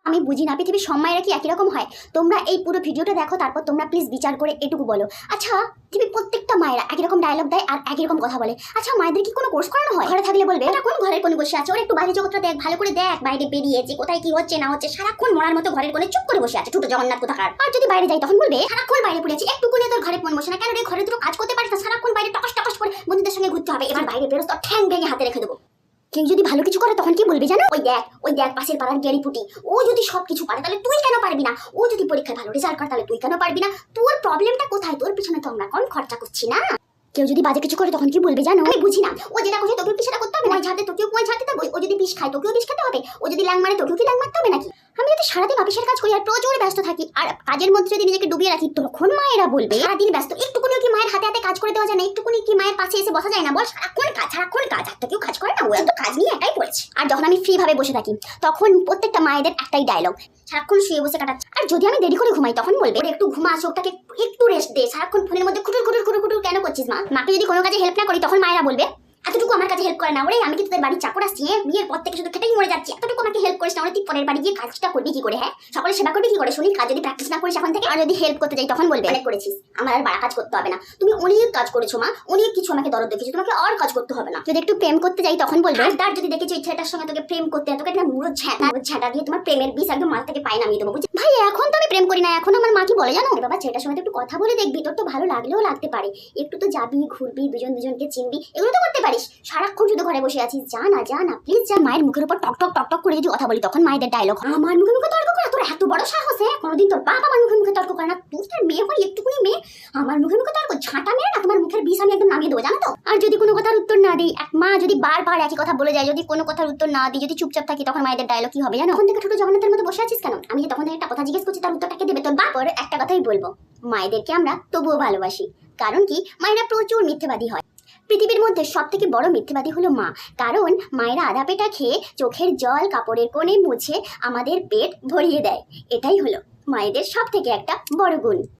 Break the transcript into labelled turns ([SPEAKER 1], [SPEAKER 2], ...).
[SPEAKER 1] আমি বুঝি না পৃথিবীর সব মায়েরা কি একই রকম হয়। তোমরা এই পুরো ভিডিওটা দেখো, তারপর তোমরা প্লিজ বিচার করে এটুকু বলো। আচ্ছা, পৃথিবীর প্রত্যেকটা মায়েরা একই রকম ডায়লগ দেয় আর একই রকম কথা বলে। আচ্ছা, মায়েদের কি কোনো কোর্স করানো হয়? ঘরে থাকলে বলবে এটা কোন ঘরের কোণে বসে আছে, ওর একটু বাইরে জগৎটা দেখ, ভালো করে দেখ বাইরে বেরিয়েছে কোথায় কি হচ্ছে না হচ্ছে। সারাক্ষণ মরার মতো ঘরের কোণে চুপ করে বসে আছে ছোট জগন্নাথ কোথাকার। আর যদি বাইরে যাই তখন বলবে সারাক্ষণ বাইরে পড়ে আছে, একটু করে তোর ঘরে মন বসে না কেন রে? ঘরে দুটো কাজ করতে পারিস না? সারাক্ষণ বাইরে টকাস টকাস করে বন্ধুদের সঙ্গে ঘুরতে হবে। এবার বাইরে বেরোস তো ঠ্যাং ভেঙে হাতে রেখে দেবো। কেউ যদি ভালো কিছু করে তখন কি বলবে জানো? ওই দেখ পাশের পাড়ার গেরিপুটি, ও যদি সবকিছু পারে তাহলে তুই কেন পারবি না? ও যদি পরীক্ষায় ভালো রেজাল্ট করে তাহলে তুই কেন পারবি না? তোর প্রবলেমটা কোথায়? তোর পিছনে তো আমরা কম খরচা করছি না। কেউ যদি বাজে কিছু করে তখন কি বলবে জানো? আমি বুঝি না, ও যেটা করছে তোকেও কি সেটা করতে হবে? ঝাড়তে তোকেও ঝাড়তে হবে। ও যদি বিষ খায় তোকেও বিষ খেতে হবে। ও যদি ল্যাং মারে তোকেও কি ল্যাং মারতে হবে নাকি? আমি যদি সারাদিন অফিসের কাজ করি আর প্রচুর ব্যস্ত থাকি আর কাজের মধ্যে যদি নিজেকে ডুবিয়ে রাখি, তখন মায়েরা বলবে সারাদিন ব্যস্ত, একটুকুনি কি মায়ের হাতে হাতে কাজ করে দেওয়া যায় না? একটুকুনি কি মায়ের পাশে এসে বসা যায় না? বল, সারাক্ষণ কাজ আর তো কেউ কাজ করে না, ও তো কাজ নিয়ে একাই পড়েছে। আর যখন আমি ফ্রি ভাবে বসে থাকি তখন প্রত্যেকটা মায়েদের একটাই ডায়লগ, সারাক্ষণ শুয়ে বসে কাটাচ্ছে। আর যদি আমি দেরি করে ঘুমাই তখন বলবে একটু ঘুমা, চোখটাকে একটু রেস্ট দে, সারাক্ষণ ফোনের মধ্যে খুটুর খুটুর খুটুর খুটুর কেন করছিস? মাকে যদি কোনো কাজে হেল্প না করি তখন মায়েরা বলবে এতটুকু আমার কাছে হেল্প করে না? ওরে আমি কি তোদের বাড়ির চাকর আসছি? বিয়ের পর থেকে শুধু খেটেই মরে যাচ্ছি, এতটুকু আমাকে হেল্প করিস না? ওরে তুই পরের বাড়ি গিয়ে কাজটা করবি কি করে? হ্যাঁ, সকলে সেবা করবি কি করে? শুনি কাজ যদি প্র্যাকটিস না করিস এখন থেকে। আর যদি হেল্প করতে যাই তখন বলবে অনেক করেছিস, আমার আর বাড়া কাজ করতে হবে না, তুমি অনেক কাজ করেছো মা, অনেক কিছু আমাকে দরদ দেখেছো, তোমাকে আর কাজ করতে হবে না। যদি একটু প্রেম করতে যাই তখন বলবে আর যদি দেখেছো এই ছেলেটার সঙ্গে তোকে প্রেম করতে, তোকে একটা মুড়ো ঝাঁটা দিয়ে তোমার প্রেমের বিষ একদম মাথা থেকে পায় নামিয়ে দেবো। বুঝলি ভাই, এখন তো আমি প্রেম করি না, এখন আমার মা কি বলে জানো? বাবা, ছেলেটার সঙ্গে একটু কথা বলে দেখবি, তোর তো ভালো লাগলেও লাগতে পারে, একটু তো যাবি ঘুরবি, দুজনকে চিনবি, এগুলো তো করতে পারিস। সারাক্ষণ শুধু ঘরে বসে আছিস, যা না প্লিজ যা। মায়ের মুখের উপর টক টক টক টক করে যদি কথা বলি তখন মায়েদের ডায়লগ, আমার মুখে তর্ক করা তোর এত বড় সাহস? হ্যাঁ, কোনোদিন তোর বাপ আমার মুখে তর্ক করে না? তুই তার মেয়ে হয়, একটুকুনি মেয়ে, আমার মুখে তর্ক? ঝাঁটা মেরে না তোমার মুখের বিষ আমি একদম নামিয়ে দেবো, জানো তো? আর যদি কোনো কথার উত্তর না দিই, এক মা যদি বারবার একই কথা বলে যায়, যদি কোনো কথার উত্তর না দিই, যদি চুপচাপ থাকি, তখন মায়েদের ডায়লগ কি হবে জানো? তখন থেকে ছোট জগন্নাথের মতো বসে আছিস কেন? আমি যে তখন থেকে একটা কথা জিজ্ঞেস করছি তার উত্তরটাকে দেবে তোর বাপ? একটা কথাই বলবো, মায়েদেরকে আমরা তবুও ভালোবাসি, কারণ কি মায়েরা প্রচুর মিথ্যেবাদী হয়। পৃথিবীর মধ্যে সব থেকে বড় মিথ্যেবাদী হলো মা, কারণ মায়েরা আধা পেটা খেয়ে চোখের জল কাপড়ের কোণে মুছে আমাদের পেট ভরিয়ে দেয়। এটাই হলো মায়েদের সব থেকে একটা বড় গুণ।